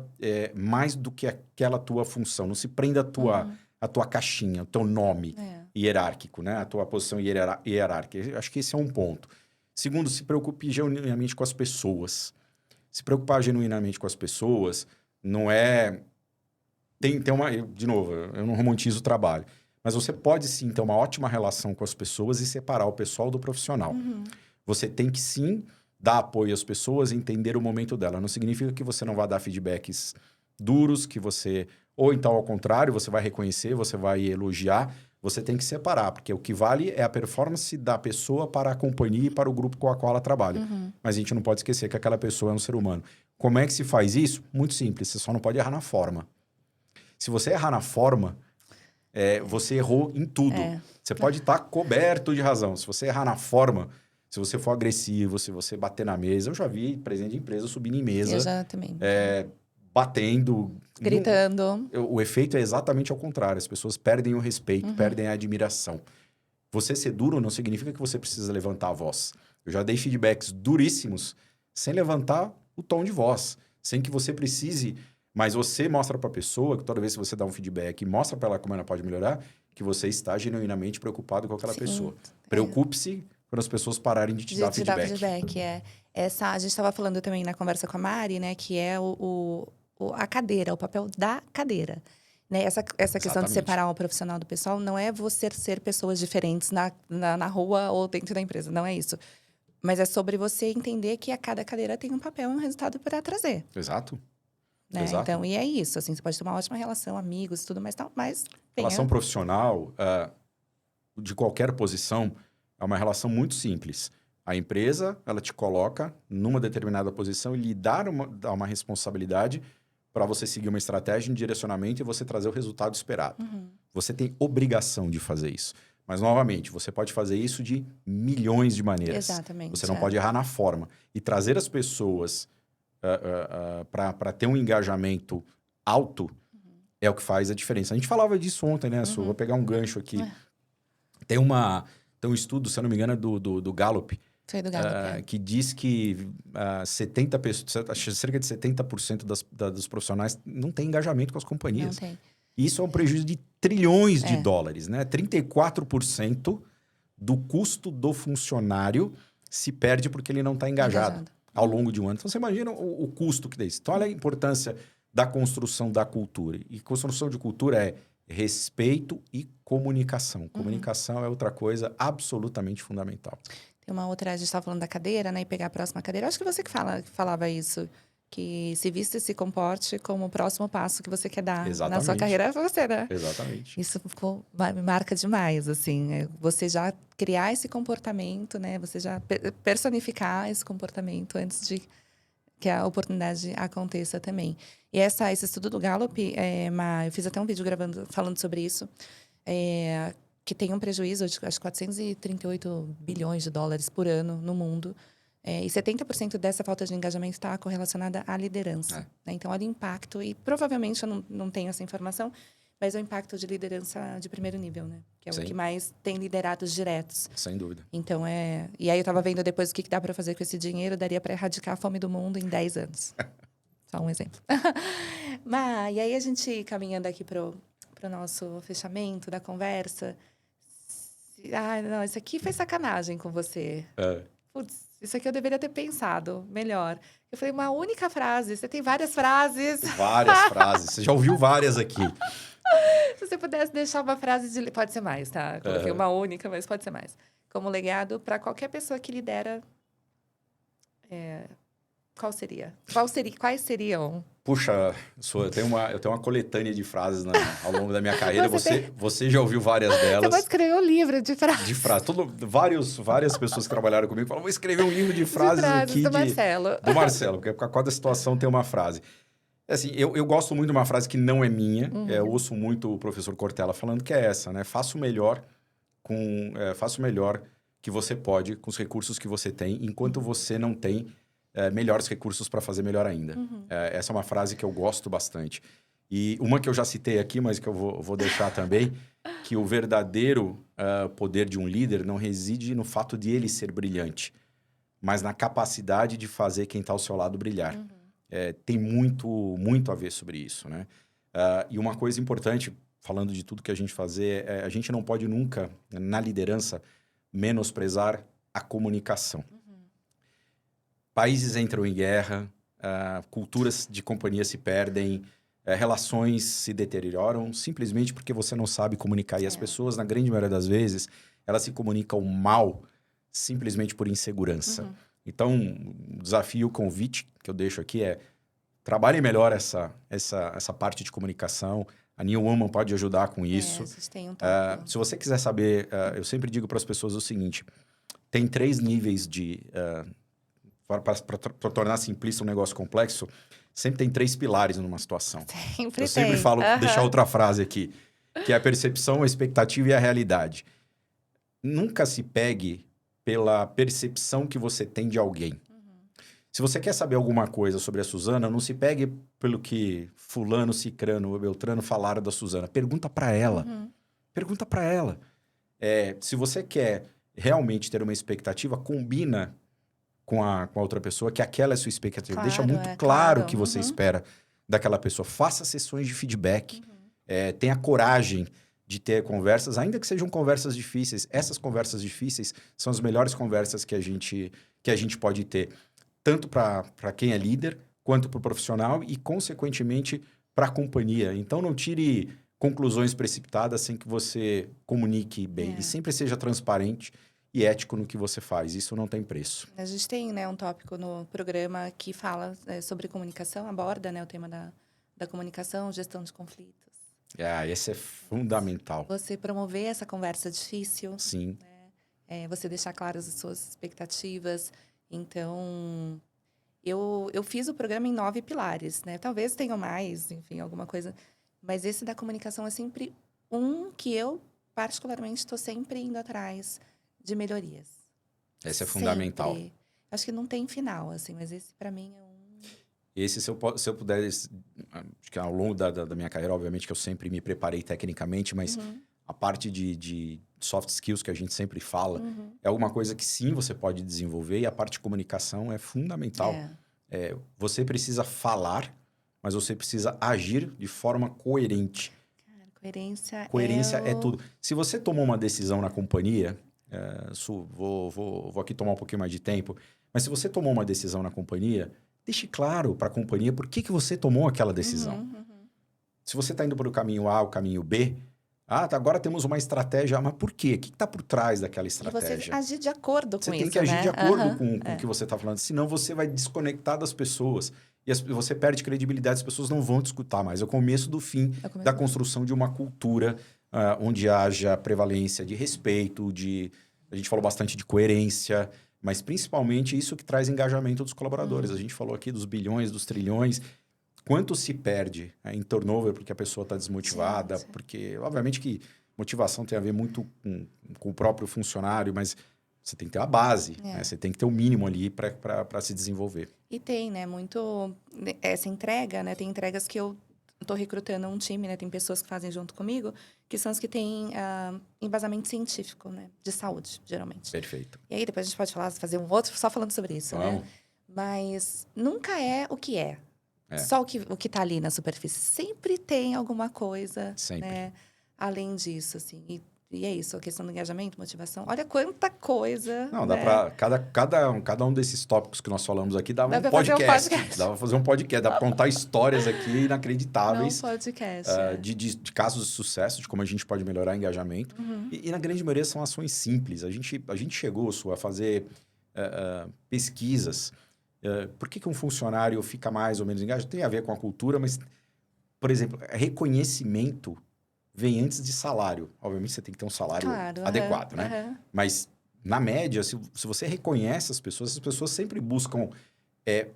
mais do que aquela tua função. Não se prenda a tua caixinha, o teu nome hierárquico, né? A tua posição hierárquica. Acho que esse é um ponto. Segundo, se preocupe genuinamente com as pessoas. Se preocupar genuinamente com as pessoas não é... De novo, eu não romantizo o trabalho. Mas você pode, sim, ter uma ótima relação com as pessoas e separar o pessoal do profissional. Você tem que, sim, dar apoio às pessoas e entender o momento dela. Não significa que você não vai dar feedbacks duros, que você... Ou então, ao contrário, você vai reconhecer, você vai elogiar. Você tem que separar, porque o que vale é a performance da pessoa para a companhia e para o grupo com a qual ela trabalha. Mas a gente não pode esquecer que aquela pessoa é um ser humano. Como é que se faz isso? Muito simples, você só não pode errar na forma. Se você errar na forma, você errou em tudo. Você pode estar coberto de razão. Se você errar na forma, se você for agressivo, se você bater na mesa... Eu já vi presidente de empresa subindo em mesa. Eu já também. Batendo. Gritando. O efeito é exatamente ao contrário. As pessoas perdem o respeito, perdem a admiração. Você ser duro não significa que você precisa levantar a voz. Eu já dei feedbacks duríssimos sem levantar o tom de voz. Sem que você precise... Mas você mostra para a pessoa que toda vez que você dá um feedback e mostra para ela como ela pode melhorar, que você está genuinamente preocupado com aquela pessoa. Preocupe-se quando as pessoas pararem de te dar feedback. A gente estava falando também na conversa com a Mari, né? Que é a cadeira, o papel da cadeira. Né? Essa questão de separar o profissional do pessoal não é você ser pessoas diferentes na rua ou dentro da empresa. Não é isso. Mas é sobre você entender que a cada cadeira tem um papel e um resultado para trazer. Exato. Né? Exato. Então, e é isso. Assim, você pode ter uma ótima relação, amigos, tudo, mas relação profissional, de qualquer posição, é uma relação muito simples. A empresa, ela te coloca numa determinada posição e lhe dá uma responsabilidade para você seguir uma estratégia, um direcionamento e você trazer o resultado esperado. Você tem obrigação de fazer isso. Mas, novamente, você pode fazer isso de milhões de maneiras. Exatamente. Você não pode errar na forma. E trazer as pessoas para ter um engajamento alto é o que faz a diferença. A gente falava disso ontem, né, Su? Vou pegar um gancho aqui. Tem um estudo, se eu não me engano, do Gallup, que diz que cerca de 70% dos profissionais não tem engajamento com as companhias. Não tem. Isso é um prejuízo de trilhões de dólares, né? 34% do custo do funcionário se perde porque ele não está engajado ao longo de um ano. Então, você imagina o custo que dá isso. Então, olha a importância da construção da cultura. E construção de cultura é respeito e comunicação. Comunicação é outra coisa absolutamente fundamental. Tem uma outra, a gente estava falando da cadeira, né? E pegar a próxima cadeira. Acho que você que falava isso. que se vista e se comporte como o próximo passo que você quer dar na sua Exatamente. carreira pra você, né? Exatamente. Isso me marca demais, assim. Você já criar esse comportamento, né? Você já personificar esse comportamento antes de que a oportunidade aconteça também. E esse estudo do Gallup, eu fiz até um vídeo falando sobre isso, que tem um prejuízo de, acho, 438 bilhões de dólares por ano no mundo. E 70% dessa falta de engajamento está correlacionada à liderança. Né? Então, olha o impacto. E provavelmente, eu não tenho essa informação, mas é o impacto de liderança de primeiro nível, né? Que é Sim. o que mais tem liderados diretos. Sem dúvida. Então, E aí, eu estava vendo depois o que dá para fazer com esse dinheiro. Daria para erradicar a fome do mundo em 10 anos. Só um exemplo. E aí, a gente, caminhando aqui para o nosso fechamento da conversa... não, isso aqui foi sacanagem com você. Putz, isso aqui eu deveria ter pensado melhor. Eu falei, uma única frase. Você tem várias frases. Várias frases. Você já ouviu várias aqui. Se você pudesse deixar uma frase pode ser mais, tá? Coloquei uma única, mas pode ser mais. Como legado para qualquer pessoa que lidera. Qual seria? Quais seriam? Puxa, eu tenho uma coletânea de frases ao longo da minha carreira. Você já ouviu várias delas. Você pode escrever um livro de frases. De frases. Várias pessoas que trabalharam comigo falaram, vou escrever um livro de frases aqui. Do Marcelo. Do Marcelo, porque a cada situação tem uma frase. Assim, eu gosto muito de uma frase que não é minha. Eu ouço muito o professor Cortella falando que é essa, né? Faça o melhor que você pode com os recursos que você tem, enquanto você não tem melhores recursos para fazer melhor ainda. Essa é uma frase que eu gosto bastante. E uma que eu já citei aqui, mas que eu vou deixar também, que o verdadeiro poder de um líder não reside no fato de ele ser brilhante, mas na capacidade de fazer quem está ao seu lado brilhar. Tem muito a ver sobre isso, né? E uma coisa importante, falando de tudo que a gente fazer, a gente não pode nunca, na liderança, menosprezar a comunicação. Países entram em guerra, culturas de companhia se perdem, relações se deterioram simplesmente porque você não sabe comunicar. E as pessoas, na grande maioria das vezes, elas se comunicam mal simplesmente por insegurança. Então, o desafio, o convite que eu deixo aqui é trabalhe melhor essa parte de comunicação. A New Woman pode ajudar com isso. A gente tem um se você quiser saber, eu sempre digo para as pessoas o seguinte, tem 3 níveis de... Para tornar simplista um negócio complexo, sempre tem 3 pilares numa situação. Eu sempre falo, deixar outra frase aqui, que é a percepção, a expectativa e a realidade. Nunca se pegue pela percepção que você tem de alguém. Se você quer saber alguma coisa sobre a Suzana, não se pegue pelo que fulano, cicrano ou beltrano falaram da Suzana. Pergunta para ela. Pergunta para ela. Se você quer realmente ter uma expectativa, combina com a outra pessoa, que aquela é a sua expectativa. Claro, Deixa muito claro o que você espera daquela pessoa. Faça sessões de feedback. Tenha coragem de ter conversas, ainda que sejam conversas difíceis. Essas conversas difíceis são as melhores conversas que a gente pode ter. Tanto para quem é líder, quanto para o profissional e, consequentemente, para a companhia. Então, não tire conclusões precipitadas sem que você comunique bem. E sempre seja transparente e ético no que você faz. Isso não tem preço. A gente tem, né, um tópico no programa que fala sobre comunicação, aborda, né, o tema da comunicação, gestão de conflitos. Esse é fundamental. Você promover essa conversa difícil. Sim. Né? Você deixar claras as suas expectativas. Então, eu fiz o programa em 9 pilares, né? Talvez tenham mais, enfim, alguma coisa. Mas esse da comunicação é sempre um que eu, particularmente, estou sempre indo atrás de melhorias. Esse é fundamental. Sempre. Acho que não tem final, assim, mas esse para mim é um... Esse, se eu puder, acho que ao longo da minha carreira, obviamente que eu sempre me preparei tecnicamente, mas a parte de soft skills que a gente sempre fala é alguma coisa que sim, você pode desenvolver e a parte de comunicação é fundamental. Você precisa falar, mas você precisa agir de forma coerente. Cara, coerência é tudo. Se você tomou uma decisão na companhia... vou aqui tomar um pouquinho mais de tempo, mas se você tomou uma decisão na companhia, deixe claro para a companhia por que você tomou aquela decisão. Se você está indo para o caminho A, o caminho B, agora temos uma estratégia, mas por quê? O que está por trás daquela estratégia? E você agir de acordo com isso, Você tem que agir de acordo com o que você está falando, senão você vai desconectar das pessoas. E você perde credibilidade, as pessoas não vão te escutar mais. É o começo do fim da construção de uma cultura onde haja prevalência de respeito, a gente falou bastante de coerência, mas principalmente isso que traz engajamento dos colaboradores. A gente falou aqui dos bilhões, dos trilhões. Quanto se perde em turnover porque a pessoa está desmotivada, Sim. porque, obviamente, que motivação tem a ver muito com o próprio funcionário, mas você tem que ter a base, né? Você tem que ter o mínimo ali para se desenvolver. E tem, né, muito... Essa entrega, né? Tem entregas que eu estou recrutando um time, né? Tem pessoas que fazem junto comigo, que são as que têm embasamento científico, né? De saúde, geralmente. Perfeito. E aí, depois a gente pode fazer um outro só falando sobre isso, Vamos. né? Mas nunca é o que é. Só o que tá ali na superfície. Sempre tem alguma coisa, Sempre. né? Além disso, assim. E é isso, a questão do engajamento, motivação. Olha quanta coisa. Não, dá né? para cada um desses tópicos que nós falamos aqui dava Dá um pra fazer um podcast. podcast. Dava para fazer um podcast, dá para contar histórias aqui inacreditáveis. Não podcast. De casos de sucesso, de como a gente pode melhorar o engajamento. E na grande maioria são ações simples. A gente chegou, Su, a fazer pesquisas. Por que um funcionário fica mais ou menos engajado? Tem a ver com a cultura, mas, por exemplo, reconhecimento vem antes de salário. Obviamente, você tem que ter um salário adequado, né? Mas, na média, se você reconhece as pessoas sempre buscam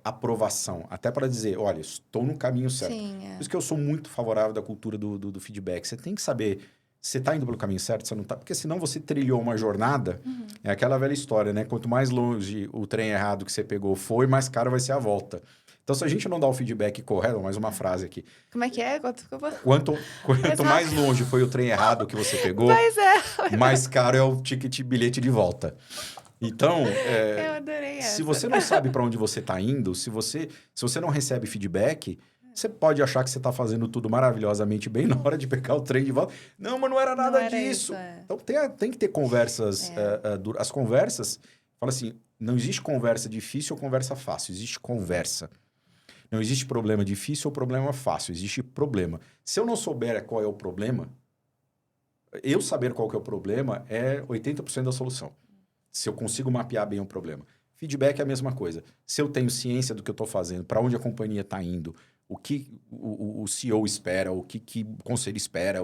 aprovação. Até para dizer, olha, estou no caminho certo. Sim, Por isso que eu sou muito favorável da cultura do feedback. Você tem que saber se você está indo pelo caminho certo, se não está. Porque senão você trilhou uma jornada. É aquela velha história, né? Quanto mais longe o trem errado que você pegou foi, mais caro vai ser a volta. Então, se a gente não dá o feedback correto, mais uma frase aqui. Como é que é? Quanto mais longe foi o trem errado que você pegou, mais caro é o bilhete de volta. Então, eu adorei essa. se você não sabe para onde você está indo, se você não recebe feedback, você pode achar que você está fazendo tudo maravilhosamente bem na hora de pegar o trem de volta. Não, mas não era nada disso. Isso, Então, tem que ter conversas duras. As conversas, fala assim, não existe conversa difícil ou conversa fácil, existe conversa. Não existe problema difícil ou problema fácil, existe problema. Se eu não souber qual é o problema, eu saber qual que é o problema é 80% da solução. Se eu consigo mapear bem o problema. Feedback é a mesma coisa. Se eu tenho ciência do que eu estou fazendo, para onde a companhia está indo, o que o CEO espera, o que o conselho espera,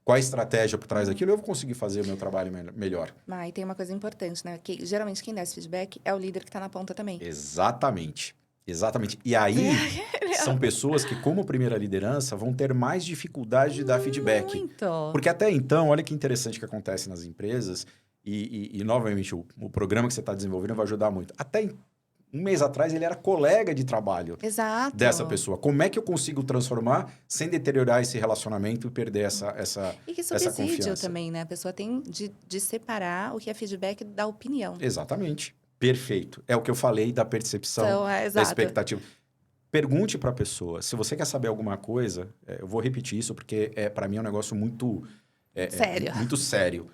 qual a estratégia por trás daquilo, eu vou conseguir fazer o meu trabalho melhor. Mas e tem uma coisa importante, né? Que geralmente quem dá esse feedback é o líder que está na ponta também. Exatamente. E aí, são pessoas que, como primeira liderança, vão ter mais dificuldade de dar feedback. Muito. Porque até então, olha que interessante que acontece nas empresas, e novamente, o programa que você está desenvolvendo vai ajudar muito. Até um mês atrás, ele era colega de trabalho dessa pessoa. Como é que eu consigo transformar sem deteriorar esse relacionamento e perder essa E que essa subsídio confiança? também, né? A pessoa tem de separar o que é feedback da opinião. Exatamente. Perfeito. É o que eu falei da percepção, Então, da exato. expectativa. Pergunte para a pessoa. Se você quer saber alguma coisa, eu vou repetir isso porque para mim é um negócio muito sério. muito sério.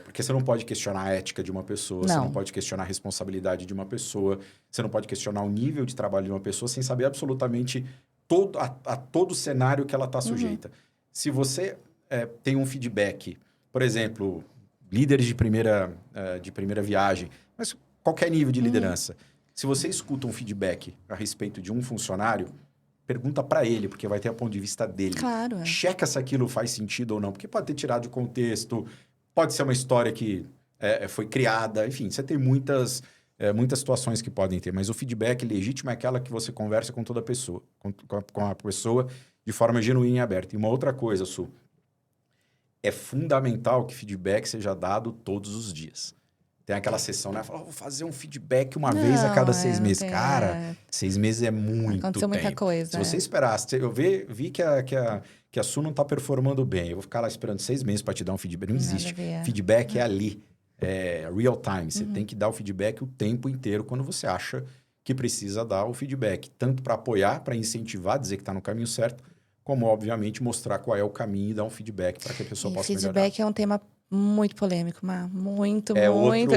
Porque você não pode questionar a ética de uma pessoa, você não pode questionar a responsabilidade de uma pessoa, você não pode questionar o nível de trabalho de uma pessoa sem saber absolutamente todo o cenário que ela está sujeita. Se você tem um feedback, por exemplo, líderes de primeira viagem, mas qualquer nível de liderança, se você escuta um feedback a respeito de um funcionário, pergunta para ele, porque vai ter o ponto de vista dele. Claro. Checa se aquilo faz sentido ou não, porque pode ter tirado de contexto, pode ser uma história que foi criada, enfim, você tem muitas situações que podem ter, mas o feedback legítimo é aquela que você conversa com toda a pessoa, com a pessoa de forma genuína e aberta. E uma outra coisa, Su, é fundamental que feedback seja dado todos os dias. Tem aquela sessão, né? Fala, vou fazer um feedback uma vez a cada 6 meses. Cara, 6 meses é muito Aconteceu tempo. muita coisa. Se você esperasse... Eu vi que a Su não está performando bem. Eu vou ficar lá esperando 6 meses para te dar um feedback. Não existe. Feedback é ali. É real time. Você tem que dar o feedback o tempo inteiro quando você acha que precisa dar o feedback. Tanto para apoiar, para incentivar, dizer que está no caminho certo, como, obviamente, mostrar qual é o caminho e dar um feedback para que a pessoa possa melhorar. Feedback é um tema muito polêmico, Má. Muito. É outro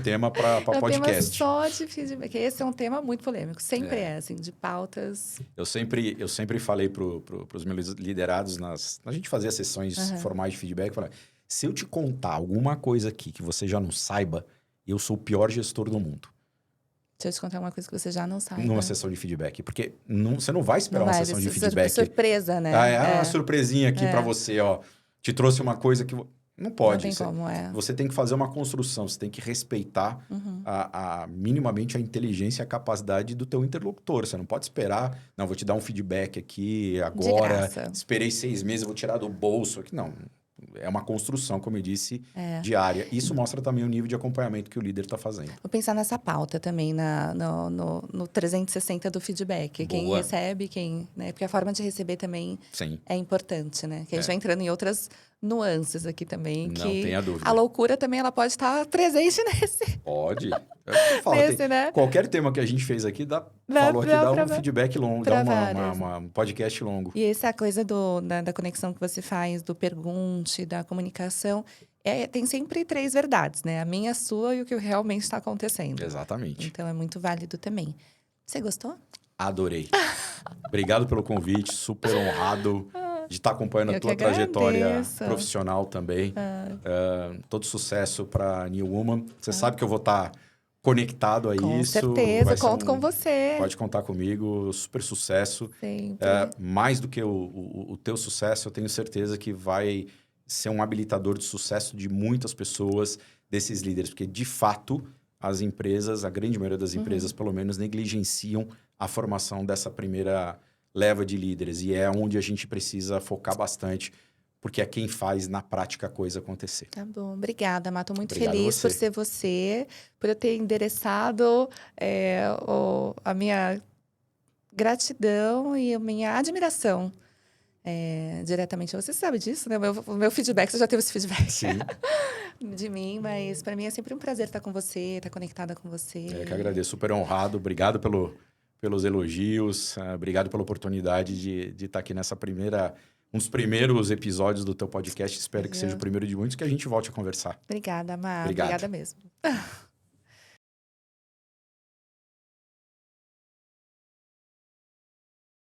tema para podcast. Tema só de feedback. Esse é um tema muito polêmico. Sempre assim, de pautas. Eu sempre falei para os meus liderados, a gente fazia sessões formais de feedback, falei, se eu te contar alguma coisa aqui que você já não saiba, eu sou o pior gestor do mundo. Deixa eu te contar uma coisa que você já não sabe. numa sessão de feedback. Porque você não vai esperar Não uma vai, sessão de vai ser feedback. surpresa, né? Uma surpresinha aqui pra você, ó. Te trouxe uma coisa que... Não pode. Não tem como, Você tem que fazer uma construção, você tem que respeitar minimamente a inteligência e a capacidade do teu interlocutor. Você não pode esperar, não, vou te dar um feedback aqui agora, esperei 6 meses, vou tirar do bolso aqui. Não, é uma construção, como eu disse, diária. Isso mostra também o nível de acompanhamento que o líder está fazendo. Vou pensar nessa pauta também, no 360 do feedback. Boa. Quem recebe, né? Porque a forma de receber também é importante, né? Que a gente vai entrando em outras nuances aqui também. Não tenha dúvida. A loucura também, ela pode estar presente nesse. Pode. É o que eu falo, né? Qualquer tema que a gente fez aqui, dá um feedback longo, dá um podcast longo. E essa coisa da conexão que você faz, do pergunte, da comunicação, tem sempre 3 verdades, né? A minha, a sua e o que realmente está acontecendo. Exatamente. Então, é muito válido também. Você gostou? Adorei. Obrigado pelo convite, super honrado de estar acompanhando a tua trajetória profissional também. Todo sucesso para New Woman. Você sabe que eu vou estar conectado a isso. Com certeza, conto com você. Pode contar comigo, super sucesso. Mais do que o teu sucesso, eu tenho certeza que vai ser um habilitador de sucesso de muitas pessoas, desses líderes. Porque, de fato, as empresas, a grande maioria das empresas, pelo menos, negligenciam a formação dessa primeira leva de líderes. E é onde a gente precisa focar bastante, porque é quem faz na prática a coisa acontecer. Tá bom, obrigada, Má. Tô muito Obrigado feliz você. por ser você, por eu ter endereçado a minha gratidão e a minha admiração diretamente. Você sabe disso, né? O meu feedback, você já teve esse feedback de mim, mas para mim é sempre um prazer estar com você, estar conectada com você. Eu que agradeço, super honrado. Obrigado pelos elogios, obrigado pela oportunidade de estar aqui nessa um dos primeiros episódios do teu podcast. Espero que seja o primeiro de muitos, que a gente volte a conversar. Obrigada, Má. Obrigado. Obrigada mesmo.